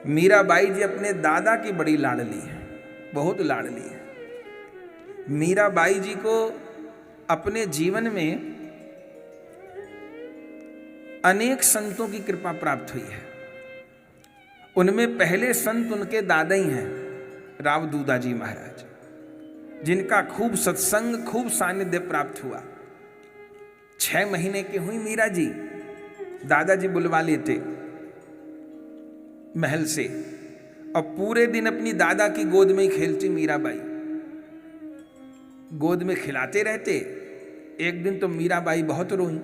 मीराबाई जी अपने दादा की बड़ी लाडली है, बहुत लाडली है। मीराबाई जी को अपने जीवन में अनेक संतों की कृपा प्राप्त हुई है। उनमें पहले संत उनके दादा ही हैं, राव दूदाजी महाराज, जिनका खूब सत्संग, खूब सानिध्य प्राप्त हुआ। 6 महीने की हुई मीरा जी, दादाजी बुलवा लेते महल से और पूरे दिन अपनी दादा की गोद में ही खेलती मीराबाई, गोद में खिलाते रहते। एक दिन तो मीराबाई बहुत रोई।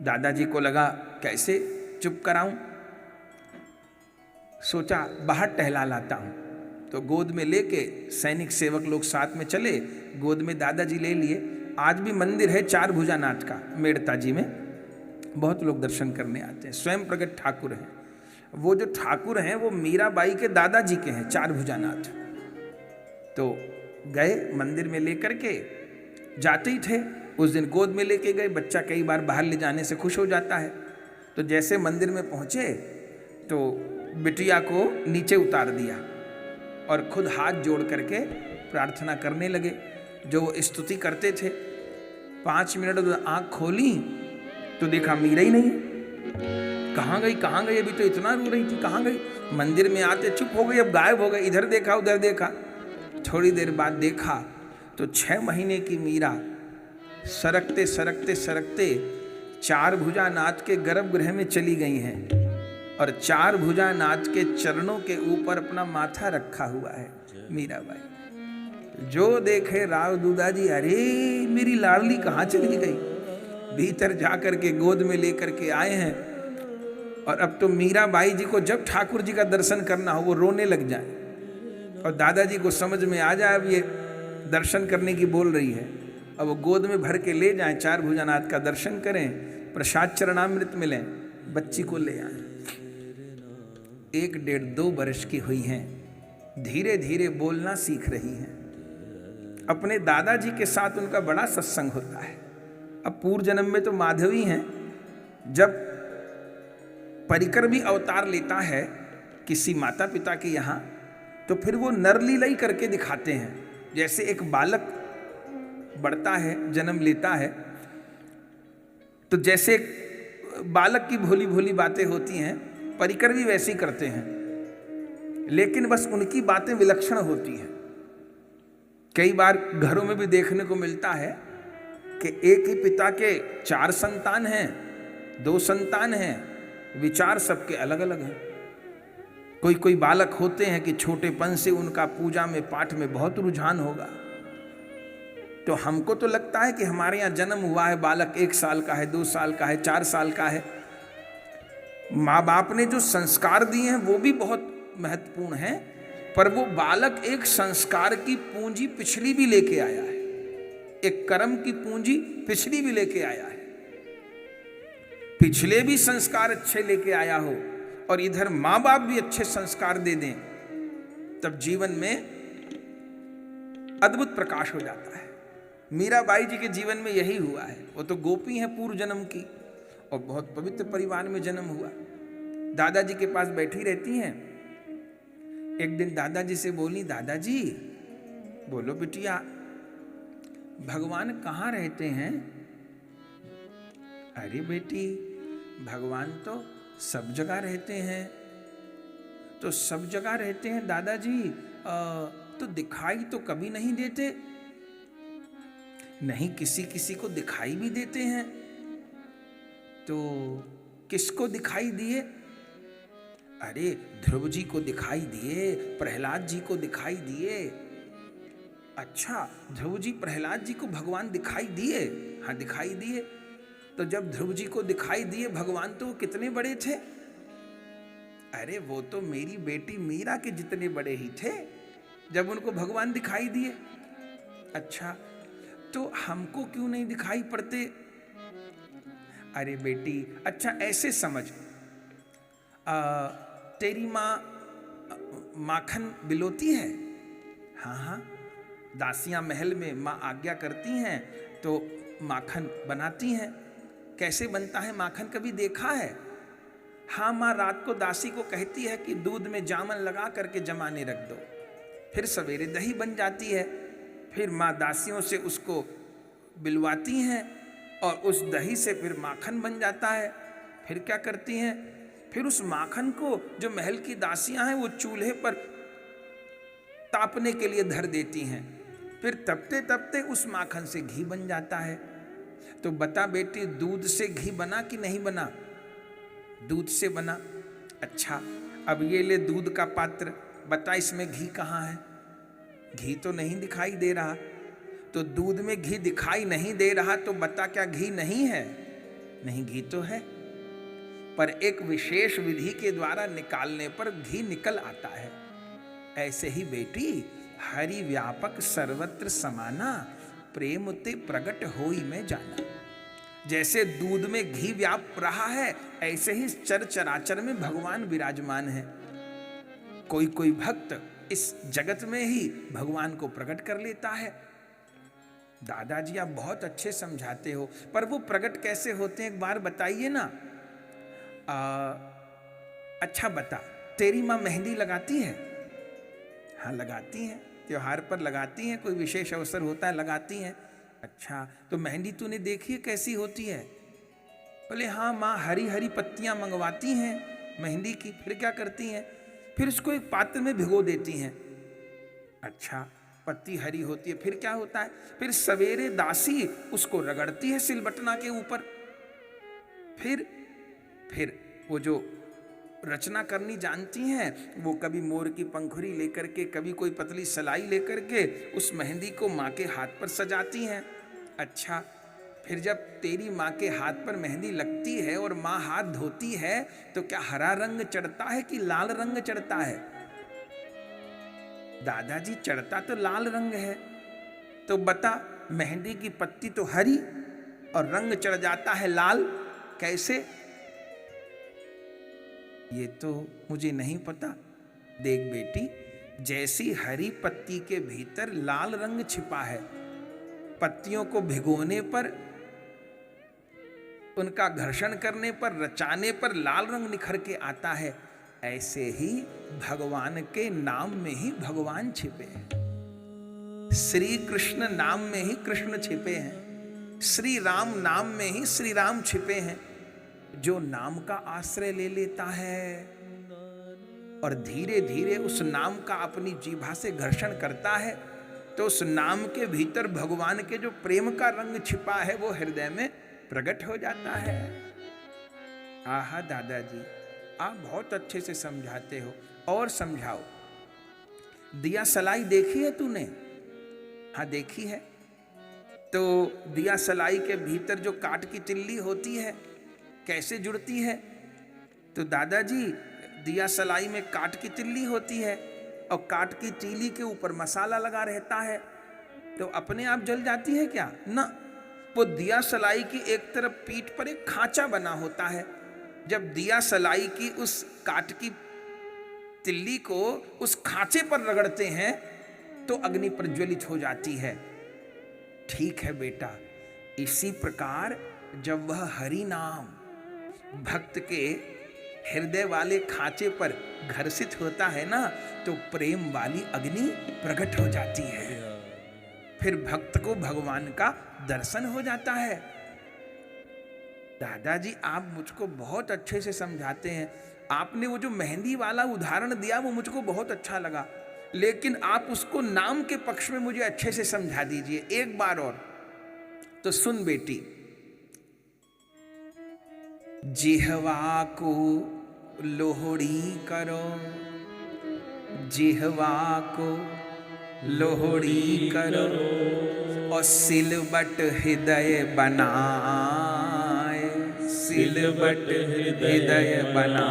दादाजी को लगा कैसे चुप कराऊं, सोचा बाहर टहला लाता हूं। तो गोद में लेके सैनिक सेवक लोग साथ में चले, गोद में दादाजी ले लिए। आज भी मंदिर है चार भुजानाथ का मेड़ता जी में, बहुत लोग दर्शन करने आते हैं। स्वयं प्रकट ठाकुर हैं। वो जो ठाकुर हैं वो मीराबाई के दादाजी के हैं, चार भुजानाथ। तो गए मंदिर में लेकर के, जाते ही थे उस दिन गोद में लेके गए। बच्चा कई बार बाहर ले जाने से खुश हो जाता है। तो जैसे मंदिर में पहुंचे तो बिटिया को नीचे उतार दिया और खुद हाथ जोड़ करके प्रार्थना करने लगे, जो वो स्तुति करते थे। 5 मिनट आंख खोली तो देखा मीरा ही नहीं। कहाँ गई कहाँ गई, अभी तो इतना रो रही थी, कहाँ गई। मंदिर में आते चुप हो गई, अब गायब हो गई। इधर देखा उधर देखा, थोड़ी देर बाद देखा तो 6 महीने की मीरा सरकते सरकते सरकते चार भुजानाथ के गर्भगृह में चली गई हैं और चार भुजानाथ के चरणों के ऊपर अपना माथा रखा हुआ है मीराबाई। जो देखे राव दूदाजी, अरे मेरी लाडली कहाँ चली गई। भीतर जाकर के गोद में लेकर के आए हैं। और अब तो मीराबाई जी को जब ठाकुर जी का दर्शन करना हो वो रोने लग जाए और दादाजी को समझ में आ जाए अब ये दर्शन करने की बोल रही है। अब वो गोद में भर के ले जाएं, चार भुजानाथ का दर्शन करें, प्रसाद चरणामृत मिलें, बच्ची को ले आए। 1, 1.5, 2 वर्ष की हुई हैं, धीरे धीरे बोलना सीख रही हैं। अपने दादाजी के साथ उनका बड़ा सत्संग होता है। अब पूर्व जन्म में तो माधवी हैं। जब परिकर भी अवतार लेता है किसी माता पिता के यहाँ, तो फिर वो नरलीला ही करके दिखाते हैं। जैसे एक बालक बढ़ता है, जन्म लेता है, तो जैसे एक बालक की भोली भोली बातें होती हैं, परिकर भी वैसे ही करते हैं, लेकिन बस उनकी बातें विलक्षण होती हैं। कई बार घरों में भी देखने को मिलता है कि एक ही पिता के 4 संतान हैं, 2 संतान हैं, विचार सबके अलग अलग हैं। कोई बालक होते हैं कि छोटेपन से उनका पूजा में पाठ में बहुत रुझान होगा। तो हमको तो लगता है कि हमारे यहाँ जन्म हुआ है, बालक 1 साल का है, 2 साल का है, 4 साल का है। माँ बाप ने जो संस्कार दिए हैं वो भी बहुत महत्वपूर्ण हैं, पर वो बालक एक संस्कार की पूंजी पिछली भी लेके आया है, एक कर्म की पूंजी पिछली भी लेके आया है। पिछले भी संस्कार अच्छे लेके आया हो और इधर माँ बाप भी अच्छे संस्कार दे दें, तब जीवन में अद्भुत प्रकाश हो जाता है। मीराबाई जी के जीवन में यही हुआ है। वो तो गोपी हैं पूर्व जन्म की और बहुत पवित्र परिवार में जन्म हुआ। दादाजी के पास बैठी रहती हैं। एक दिन दादाजी से बोली, दादाजी बोलो बिटिया, भगवान कहाँ रहते हैं? अरे बेटी, भगवान तो सब जगह रहते हैं। तो सब जगह रहते हैं दादाजी, तो दिखाई तो कभी नहीं देते? नहीं, किसी किसी को दिखाई भी देते हैं। तो किसको दिखाई दिए? अरे ध्रुव जी को दिखाई दिए, प्रहलाद जी को दिखाई दिए। अच्छा, ध्रुव जी प्रहलाद जी को भगवान दिखाई दिए? हाँ दिखाई दिए। तो जब ध्रुव जी को दिखाई दिए भगवान, तो वो कितने बड़े थे? अरे वो तो मेरी बेटी मीरा के जितने बड़े ही थे जब उनको भगवान दिखाई दिए। अच्छा, तो हमको क्यों नहीं दिखाई पड़ते? अरे बेटी, अच्छा ऐसे समझ, तेरी माँ माखन बिलोती है? हाँ हाँ, दासियां महल में माँ आज्ञा करती हैं तो माखन बनाती हैं। कैसे बनता है माखन, कभी देखा है? हाँ माँ रात को दासी को कहती है कि दूध में जामन लगा करके जमाने रख दो, फिर सवेरे दही बन जाती है। फिर माँ दासियों से उसको बिलवाती हैं और उस दही से फिर माखन बन जाता है। फिर क्या करती हैं, फिर उस माखन को जो महल की दासियां हैं वो चूल्हे पर तापने के लिए धर देती हैं। फिर तपते तपते उस माखन से घी बन जाता है। तो बता बेटी, दूध से घी बना कि नहीं बना? दूध से बना। अच्छा, अब ये ले दूध का पात्र, बता इसमें घी कहाँ है? घी तो नहीं दिखाई दे रहा। तो दूध में घी दिखाई नहीं दे रहा तो बता क्या घी नहीं है? नहीं, घी तो है, पर एक विशेष विधि के द्वारा निकालने पर घी निकल आता है। ऐसे ही बेटी, हरि व्यापक सर्वत्र समाना, प्रेम ते प्रगट होई में जाना। जैसे दूध में घी व्याप रहा है, ऐसे ही चर चराचर में भगवान विराजमान है। कोई कोई भक्त इस जगत में ही भगवान को प्रकट कर लेता है। दादाजी आप बहुत अच्छे समझाते हो, पर वो प्रकट कैसे होते हैं एक बार बताइए ना। अच्छा बता, तेरी माँ मेहंदी लगाती है? हाँ लगाती हैं, त्योहार पर लगाती हैं, कोई विशेष अवसर होता है लगाती हैं। अच्छा, तो मेहंदी तूने देखी है कैसी होती है? बोले हाँ माँ, हरी हरी पत्तियां मंगवाती हैं मेहंदी की, फिर क्या करती हैं? फिर उसको एक पात्र में भिगो देती हैं। अच्छा, पत्ती हरी होती है, फिर क्या होता है? फिर सवेरे दासी उसको रगड़ती है सिलबटना के ऊपर। फिर वो जो रचना करनी जानती हैं, वो कभी मोर की पंखुड़ी लेकर के, कभी कोई पतली सलाई लेकर के उस मेहंदी को माँ के हाथ पर सजाती हैं। अच्छा, फिर जब तेरी माँ के हाथ पर मेहंदी लगती है और माँ हाथ धोती है तो क्या हरा रंग चढ़ता है कि लाल रंग चढ़ता है? दादाजी चढ़ता तो लाल रंग है। तो बता, मेहंदी की पत्ती तो हरी और रंग चढ़ जाता है लाल, कैसे? ये तो मुझे नहीं पता। देख बेटी, जैसी हरी पत्ती के भीतर लाल रंग छिपा है, पत्तियों को भिगोने पर, उनका घर्षण करने पर, रचाने पर लाल रंग निखर के आता है, ऐसे ही भगवान के नाम में ही भगवान छिपे हैं। श्री कृष्ण नाम में ही कृष्ण छिपे हैं, श्री राम नाम में ही श्री राम छिपे हैं। जो नाम का आश्रय ले लेता है और धीरे धीरे उस नाम का अपनी जीभा से घर्षण करता है, तो उस नाम के भीतर भगवान के जो प्रेम का रंग छिपा है वो हृदय में प्रकट हो जाता है। आहा दादाजी, आप बहुत अच्छे से समझाते हो, और समझाओ। दिया सलाई देखी है तूने? हाँ देखी है। तो दिया सलाई के भीतर जो काठ की तिल्ली होती है कैसे जुड़ती है? तो दादाजी, दिया सलाई में काठ की तिल्ली होती है और काठ की तीली के ऊपर मसाला लगा रहता है, तो अपने आप जल जाती है क्या? ना, वो दिया सलाई की एक तरफ पीठ पर एक खांचा बना होता है। जब दिया सलाई की उस काठ की तिल्ली को उस खांचे पर रगड़ते हैं तो अग्नि प्रज्वलित हो जाती है। ठीक है बेटा, इसी प्रकार जब वह हरि नाम भक्त के हृदय वाले खांचे पर घर्षित होता है ना, तो प्रेम वाली अग्नि प्रकट हो जाती है। फिर भक्त को भगवान का दर्शन हो जाता है। दादाजी, आप मुझको बहुत अच्छे से समझाते हैं। आपने वो जो मेहंदी वाला उदाहरण दिया वो मुझको बहुत अच्छा लगा, लेकिन आप उसको नाम के पक्ष में मुझे अच्छे से समझा दीजिए एक बार और। तो सुन बेटी, जिह्वा को लोहड़ी करो, जिह्वा को लोहड़ी करो और सिलबट हृदय बनाए, सिलबट हृदय बना,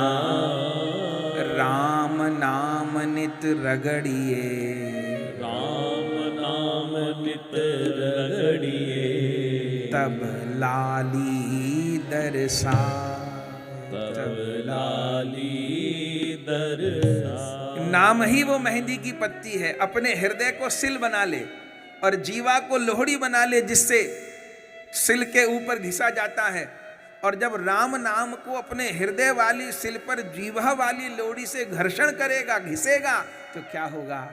राम नाम नित रगड़िए, राम नाम नित रगड़िए, तब लाली दरसा, तब लाली दरसा। नाम ही वो मेहंदी की पत्ती है। अपने हृदय को सिल बना ले और जीवा को लोहड़ी बना ले, जिससे सिल के ऊपर घिसा जाता है और जब राम नाम को अपने हृदय वाली सिल पर जीवा वाली लोड़ी से घर्षण करेगा, घिसेगा, तो क्या होगा?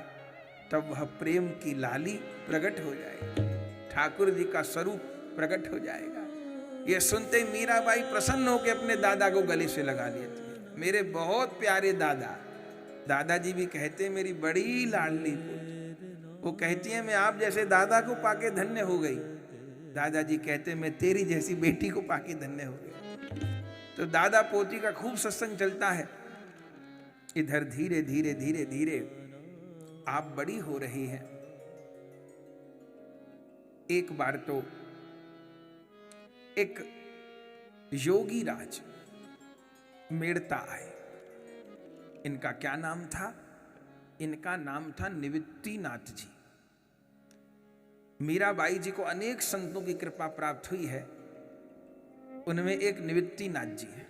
तब वह प्रेम की लाली प्रकट हो जाएगी, ठाकुर जी का स्वरूप प्रकट हो जाएगा। ये सुनते ही मीराबाई प्रसन्न होकर अपने दादा को गले से लगा लेती है। मेरे बहुत प्यारे दादा। दादाजी भी कहते हैं मेरी बड़ी लाडली पुत्र। वो कहती है मैं आप जैसे दादा को पाके धन्य हो गई। दादाजी कहते मैं तेरी जैसी बेटी को पाके धन्य हो गया। तो दादा पोती का खूब सत्संग चलता है। इधर धीरे धीरे धीरे धीरे आप बड़ी हो रही हैं। एक बार तो एक योगी राज मेड़ता आए। इनका क्या नाम था? इनका नाम था निवृत्तिनाथ जी। मीराबाई जी को अनेक संतों की कृपा प्राप्त हुई है, उनमें एक निवृत्तिनाथ जी है।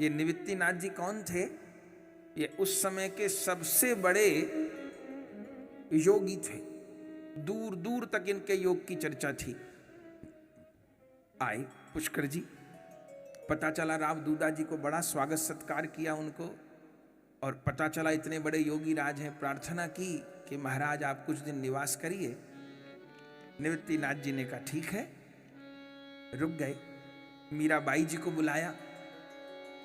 ये निवृत्तिनाथ जी कौन थे? ये उस समय के सबसे बड़े योगी थे। दूर दूर तक इनके योग की चर्चा थी। आए पुष्कर जी, पता चला राव दूदा जी को बड़ा स्वागत सत्कार किया उनको, और पता चला इतने बड़े योगी राज हैं। प्रार्थना की कि महाराज आप कुछ दिन निवास करिए। निवृत्तिनाथ जी ने कहा ठीक है, रुक गए। मीराबाई जी को बुलाया।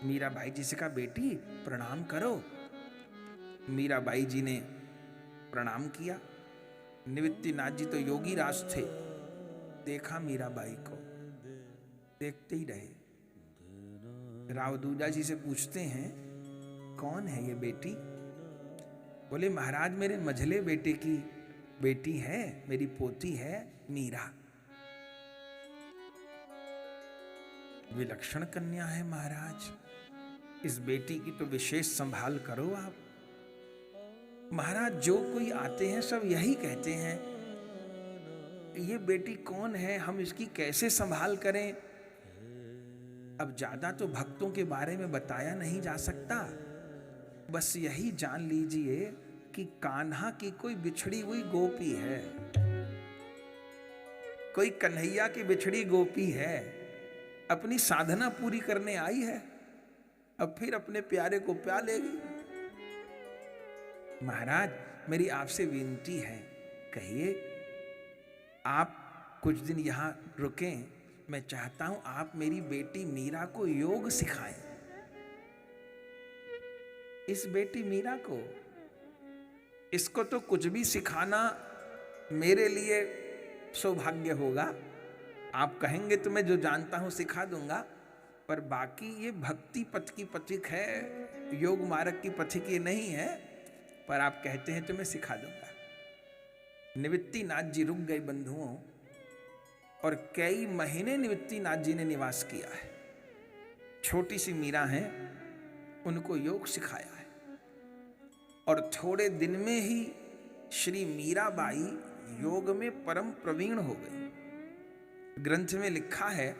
मीराबाई जी से कहा बेटी प्रणाम करो। मीराबाई जी ने प्रणाम किया। निवृत्तिनाथ जी तो योगी राज थे। देखा मीराबाई को, देखते ही रहे। राव दूदा जी से पूछते हैं कौन है ये बेटी? बोले महाराज मेरे मझले बेटे की बेटी है, मेरी पोती है मीरा। विलक्षण कन्या है महाराज, इस बेटी की तो विशेष संभाल करो आप। महाराज जो कोई आते हैं सब यही कहते हैं ये बेटी कौन है, हम इसकी कैसे संभाल करें। अब ज्यादा तो भक्तों के बारे में बताया नहीं जा सकता, बस यही जान लीजिए कि कान्हा की कोई बिछड़ी हुई गोपी है, कोई कन्हैया की बिछड़ी गोपी है, अपनी साधना पूरी करने आई है, अब फिर अपने प्यारे को प्या लेगी। महाराज मेरी आपसे विनती है, कहिए आप कुछ दिन यहां रुकें। मैं चाहता हूं आप मेरी बेटी मीरा को योग सिखाएं। इस बेटी मीरा को, इसको तो कुछ भी सिखाना मेरे लिए सौभाग्य होगा। आप कहेंगे तो मैं जो जानता हूं सिखा दूंगा, पर बाकी ये भक्ति पथ की पथिक है, योग मार्ग की पथिक ये नहीं है, पर आप कहते हैं तो मैं सिखा दूंगा। निवृत्तिनाथ जी रुक गए बंधुओं, और कई महीने निवृत्तिनाथ जी ने निवास किया है। छोटी सी मीरा है, उनको योग सिखाया है, और थोड़े दिन में ही श्री मीराबाई योग में परम प्रवीण हो गई। ग्रंथ में लिखा है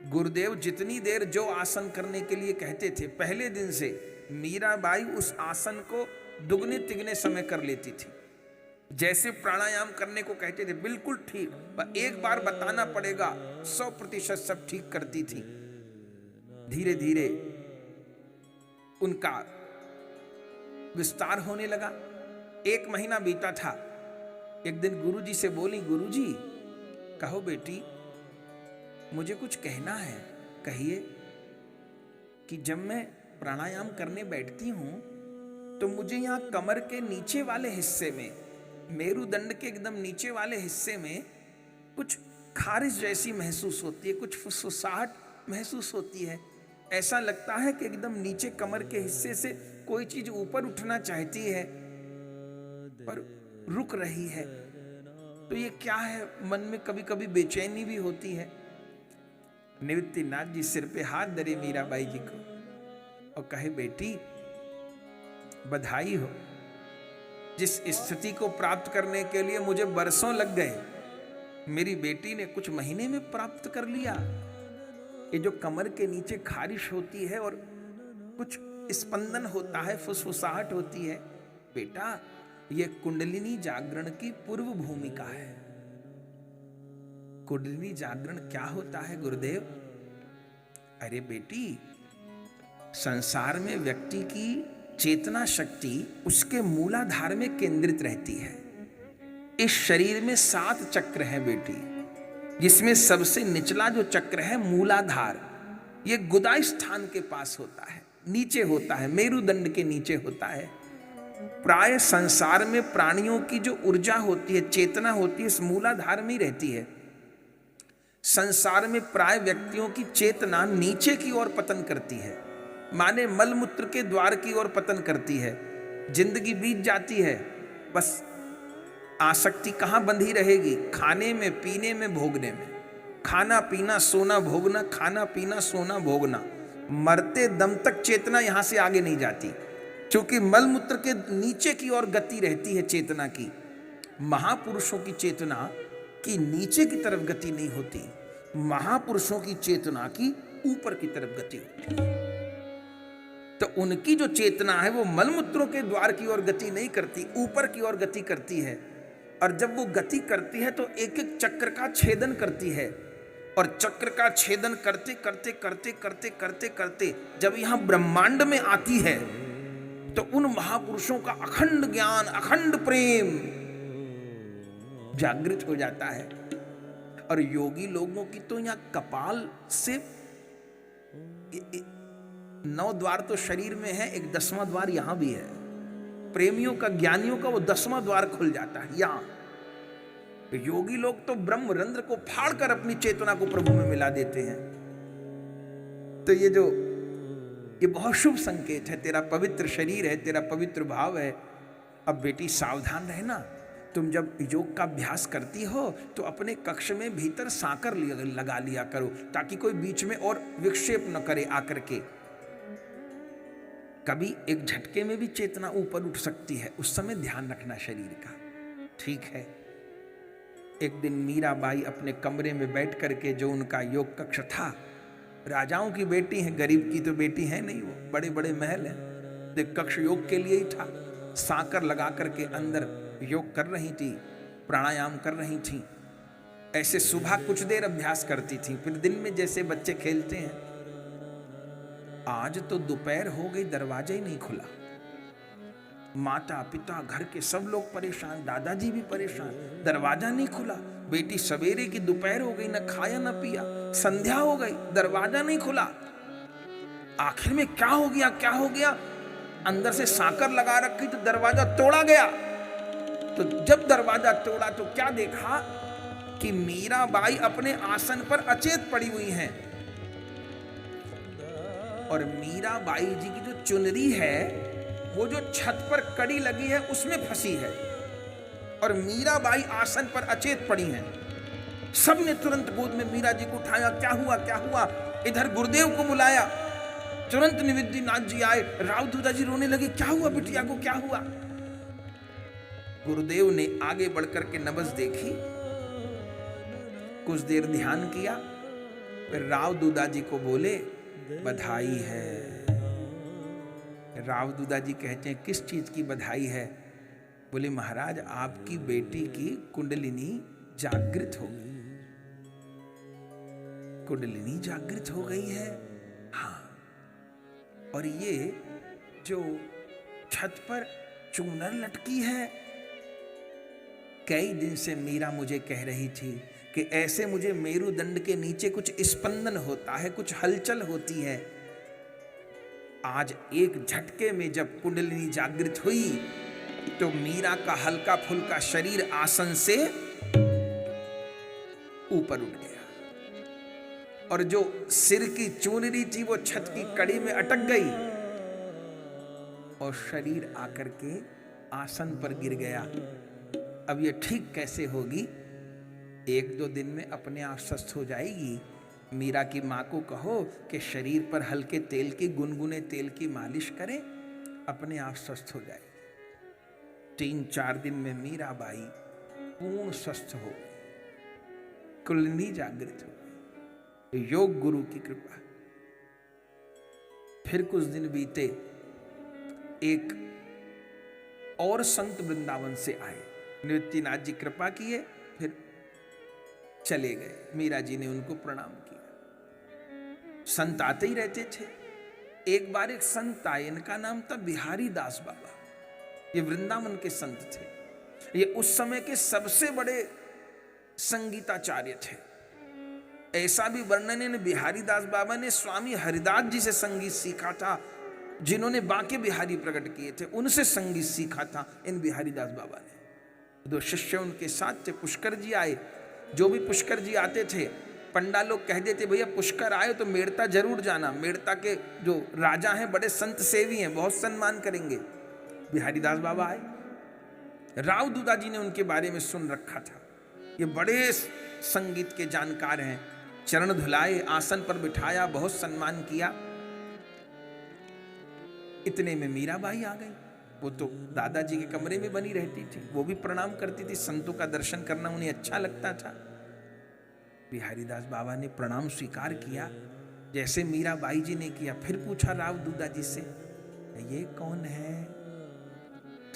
गुरुदेव जितनी देर जो आसन करने के लिए कहते थे, पहले दिन से मीराबाई उस आसन को दुगने तिगने समय कर लेती थी। जैसे प्राणायाम करने को कहते थे बिल्कुल ठीक, पर एक बार बताना पड़ेगा, 100% सब ठीक करती थी। धीरे धीरे उनका विस्तार होने लगा। 1 महीना बीता था। एक दिन गुरुजी से बोली, गुरुजी कहो बेटी मुझे कुछ कहना है। कहिए। कि जब मैं प्राणायाम करने बैठती हूं तो मुझे यहाँ कमर के नीचे वाले हिस्से में, मेरुदंड के एकदम नीचे वाले हिस्से में कुछ खारिश जैसी महसूस होती है, कुछ फुसफुसाहट महसूस होती है। ऐसा लगता है कि एकदम नीचे कमर के हिस्से से कोई चीज ऊपर उठना चाहती है पर रुक रही है। तो ये क्या है? मन में कभी कभी बेचैनी भी होती है। निवृत्तिनाथ जी सिर पे हाथ धरे मीराबाई जी को और कहे बेटी बधाई हो, जिस स्थिति को प्राप्त करने के लिए मुझे बरसों लग गए, मेरी बेटी ने कुछ महीने में प्राप्त कर लिया। ये जो कमर के नीचे खारिश होती है और कुछ स्पंदन होता है, फुसफुसाहट होती है, बेटा ये कुंडलिनी जागरण की पूर्व भूमिका है। कुंडलिनी जागरण क्या होता है गुरुदेव? अरे बेटी, संसार में व्यक्ति की चेतना शक्ति उसके मूलाधार में केंद्रित रहती है। इस शरीर में 7 चक्र हैं बेटी, जिसमें सबसे निचला जो चक्र है मूलाधार, ये गुदा स्थान के पास होता है, नीचे होता है, मेरुदंड के नीचे होता है। प्राय संसार में प्राणियों की जो ऊर्जा होती है, चेतना होती है, इस मूलाधार में ही रहती है। संसार में प्राय व्यक्तियों की चेतना नीचे की ओर पतन करती है, माने मलमूत्र के द्वार की ओर पतन करती है। जिंदगी बीत जाती है, बस आसक्ति कहां बंधी रहेगी? खाने में, पीने में, भोगने में। खाना पीना सोना भोगना, खाना पीना सोना भोगना। मरते दम तक चेतना यहां से आगे नहीं जाती, क्योंकि मलमूत्र के नीचे की ओर गति रहती है चेतना की। महापुरुषों की चेतना की नीचे की तरफ गति नहीं होती, महापुरुषों की चेतना की ऊपर की तरफ गति होती है। तो उनकी जो चेतना है वो मलमूत्रों के द्वार की ओर गति नहीं करती, ऊपर की ओर गति करती है। और जब वो गति करती है तो एक एक चक्र का छेदन करती है, और चक्र का छेदन करते करते करते करते करते करते जब यहां ब्रह्मांड में आती है तो उन महापुरुषों का अखंड ज्ञान, अखंड प्रेम जागृत हो जाता है। और योगी लोगों की तो यहां कपाल से 9 द्वार तो शरीर में है, एक 10वां द्वार यहां भी है। प्रेमियों का, ज्ञानियों का वो 10वां द्वार खुल जाता है यहां। योगी लोग तो ब्रह्म रंध्र को फाड़कर अपनी चेतना को प्रभु में मिला देते हैं। तो ये बहुत शुभ संकेत है। तेरा पवित्र शरीर है, तेरा पवित्र भाव है। अब बेटी सावधान रहना, तुम जब योग का अभ्यास करती हो तो अपने कक्ष में भीतर सांकर लगा लिया करो, ताकि कोई बीच में और विक्षेप न करे आकर के। कभी एक झटके में भी चेतना ऊपर उठ सकती है, उस समय ध्यान रखना शरीर का, ठीक है। एक दिन मीराबाई अपने कमरे में बैठ करके, जो उनका योग कक्ष था, राजाओं की बेटी है, गरीब की तो बेटी है नहीं, वो बड़े बड़े महल हैं, तो कक्ष योग के लिए ही था। सांकर लगा करके अंदर योग कर रही थी, प्राणायाम कर रही थी। ऐसे सुबह कुछ देर अभ्यास करती थी, फिर दिन में जैसे बच्चे खेलते हैं। आज तो दोपहर हो गई, दरवाजा ही नहीं खुला। माता पिता घर के सब लोग परेशान, दादाजी भी परेशान, दरवाजा नहीं खुला। बेटी सवेरे की दोपहर हो गई, न खाया न पिया, संध्या हो गई, दरवाजा नहीं खुला। आखिर में क्या हो गया, क्या हो गया? अंदर से सांकर लगा रखी तो दरवाजा तोड़ा गया। तो जब दरवाजा तोड़ा तो क्या देखा कि मीराबाई अपने आसन पर अचेत पड़ी हुई हैं, और मीराबाई जी की जो चुनरी है वो जो छत पर कड़ी लगी है उसमें फंसी है, और मीराबाई आसन पर अचेत पड़ी हैं। सबने तुरंत गोद में मीरा जी को उठाया। क्या हुआ, क्या हुआ? इधर गुरुदेव को बुलाया, तुरंत निवेदी नाथ जी आए। राव दूधा जी रोने लगे, क्या हुआ बिटिया को, क्या हुआ? गुरुदेव ने आगे बढ़कर के नबज देखी, कुछ देर ध्यान किया, फिर राव दूधा जी को बोले, बधाई है। राव दूधा जी कहते हैं, किस चीज की बधाई है? बोले, महाराज आपकी बेटी की कुंडलिनी जागृत हो गई। कुंडलिनी जागृत हो गई है, हाँ। और ये जो छत पर चूनर लटकी है, कई दिन से मीरा मुझे कह रही थी कि ऐसे मुझे मेरुदंड के नीचे कुछ स्पंदन होता है, कुछ हलचल होती है। आज एक झटके में जब कुंडलिनी जागृत हुई तो मीरा का हल्का फुल्का शरीर आसन से ऊपर उठ गया, और जो सिर की चूनरी थी वो छत की कड़ी में अटक गई, और शरीर आकर के आसन पर गिर गया। अब ये ठीक कैसे होगी? 1-2 दिन में अपने आप स्वस्थ हो जाएगी। मीरा की माँ को कहो कि शरीर पर हल्के तेल की, गुनगुने तेल की मालिश करे, अपने आप स्वस्थ हो जाए। 3-4 दिन में मीराबाई पूर्ण स्वस्थ हो गई, कुंडलिनी जागृत हो गई, योग गुरु की कृपा। फिर कुछ दिन बीते, एक और संत वृंदावन से आए, निवृत्तिनाथ जी कृपा किए, फिर चले गए। मीरा जी ने उनको प्रणाम किया। संत आते ही रहते थे। एक बार एक संत आए, इनका नाम था बिहारी दास बाबा। ये वृंदावन के संत थे। ये उस समय के सबसे बड़े संगीताचार्य थे। ऐसा भी वर्णन है बिहारी दास बाबा ने स्वामी हरिदास जी से संगीत सीखा था, जिन्होंने बांके बिहारी प्रकट किए थे, उनसे संगीत सीखा था इन बिहारी दास बाबा ने। 2 शिष्य उनके साथ थे। पुष्कर जी आए। जो भी पुष्कर जी आते थे, पंडा लोग कह देते भैया पुष्कर आए तो मेड़ता जरूर जाना, मेड़ता के जो राजा हैं बड़े संत सेवी हैं, बहुत सम्मान करेंगे। बिहारी दास बाबा आए। राव दूदा जी ने उनके बारे में सुन रखा था, ये बड़े संगीत के जानकार हैं। चरण धुलाए, आसन पर बिठाया, बहुत सम्मान किया। इतने में मीराबाई आ गई। वो तो दादाजी के कमरे में बनी रहती थी, वो भी प्रणाम करती थी। संतों का दर्शन करना उन्हें अच्छा लगता था। बिहारी दास बाबा ने प्रणाम स्वीकार किया, जैसे मीराबाई जी ने किया। फिर पूछा राव दूदा जी से, ये कौन है?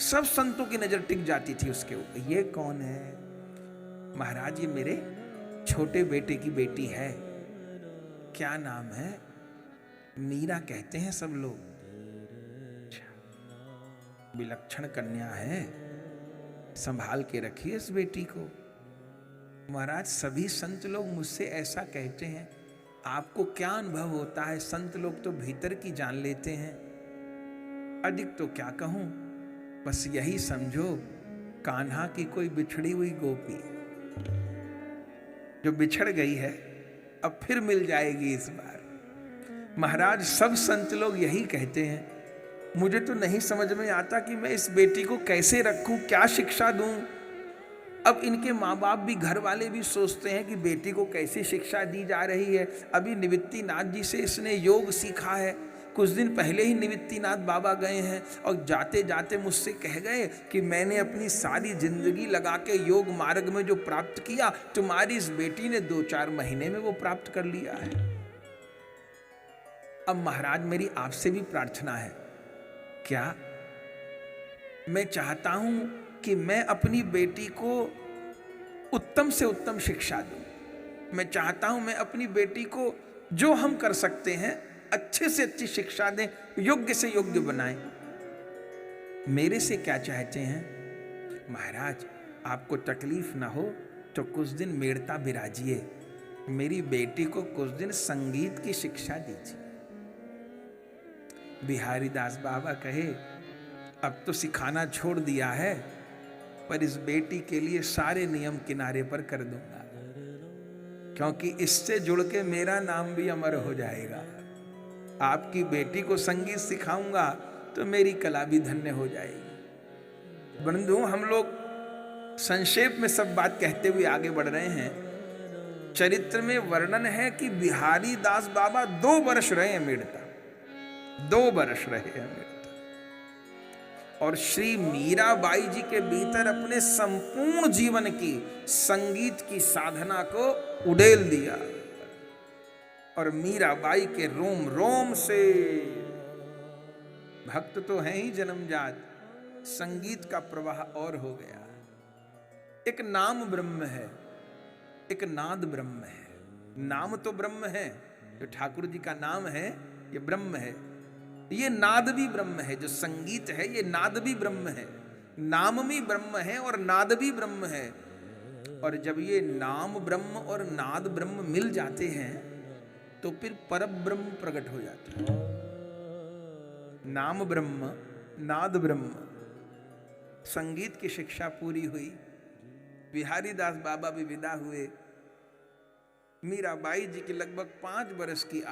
सब संतों की नजर टिक जाती थी उसके ऊपर। ये कौन है? महाराज ये मेरे छोटे बेटे की बेटी है। क्या नाम है? मीरा कहते हैं सब लोग। विलक्षण कन्या है, संभाल के रखिए इस बेटी को। महाराज सभी संत लोग मुझसे ऐसा कहते हैं, आपको क्या अनुभव होता है? संत लोग तो भीतर की जान लेते हैं, अधिक तो क्या कहूं, बस यही समझो कान्हा की कोई बिछड़ी हुई गोपी जो बिछड़ गई है, अब फिर मिल जाएगी इस बार। महाराज सब संत लोग यही कहते हैं। मुझे तो नहीं समझ में आता कि मैं इस बेटी को कैसे रखूं, क्या शिक्षा दूं। अब इनके माँ बाप भी, घर वाले भी सोचते हैं कि बेटी को कैसी शिक्षा दी जा रही है। अभी निवृत्तिनाथ जी से इसने योग सीखा है। कुछ दिन पहले ही निवृत्तिनाथ बाबा गए हैं और जाते जाते मुझसे कह गए कि मैंने अपनी सारी जिंदगी लगा के योग मार्ग में जो प्राप्त किया, तुम्हारी इस बेटी ने 2-4 महीने में वो प्राप्त कर लिया है। अब महाराज मेरी आपसे भी प्रार्थना है, क्या मैं चाहता हूं कि मैं अपनी बेटी को उत्तम से उत्तम शिक्षा दूं। मैं चाहता हूं मैं अपनी बेटी को जो हम कर सकते हैं अच्छे से अच्छी शिक्षा दें, योग्य से योग्य बनाएं। मेरे से क्या चाहते हैं? महाराज आपको तकलीफ ना हो तो कुछ दिन मेड़ता बिराजिए, मेरी बेटी को कुछ दिन संगीत की शिक्षा दीजिए। बिहारी दास बाबा कहे, अब तो सिखाना छोड़ दिया है, पर इस बेटी के लिए सारे नियम किनारे पर कर दूंगा, क्योंकि इससे जुड़ के मेरा नाम भी अमर हो जाएगा। आपकी बेटी को संगीत सिखाऊंगा तो मेरी कला भी धन्य हो जाएगी। बंधु, हम लोग संक्षेप में सब बात कहते हुए आगे बढ़ रहे हैं। चरित्र में वर्णन है कि बिहारी दास बाबा 2 वर्ष रहे हैं मेड़ता, 2 वर्ष रहे हैं मेड़ता, और श्री मीराबाई जी के भीतर अपने संपूर्ण जीवन की संगीत की साधना को उड़ेल दिया। और मीराबाई के रोम रोम से, भक्त तो हैं ही जन्मजात, संगीत का प्रवाह और हो गया। एक नाम ब्रह्म है, एक नाद ब्रह्म है। नाम तो ब्रह्म है, जो ठाकुर जी का नाम है ये ब्रह्म है। ये नाद भी ब्रह्म है, जो संगीत है ये नाद भी ब्रह्म है। नाम भी ब्रह्म है और नाद भी ब्रह्म है। और जब ये नाम ब्रह्म और नाद ब्रह्म मिल जाते हैं तो फिर परब्रह्म प्रकट हो जाता है। नाम ब्रह्म, नाद ब्रह्म। संगीत की शिक्षा पूरी हुई, बिहारी दास बाबा भी विदा हुए। मीराबाई जी की लगभग 5 वर्ष की आयु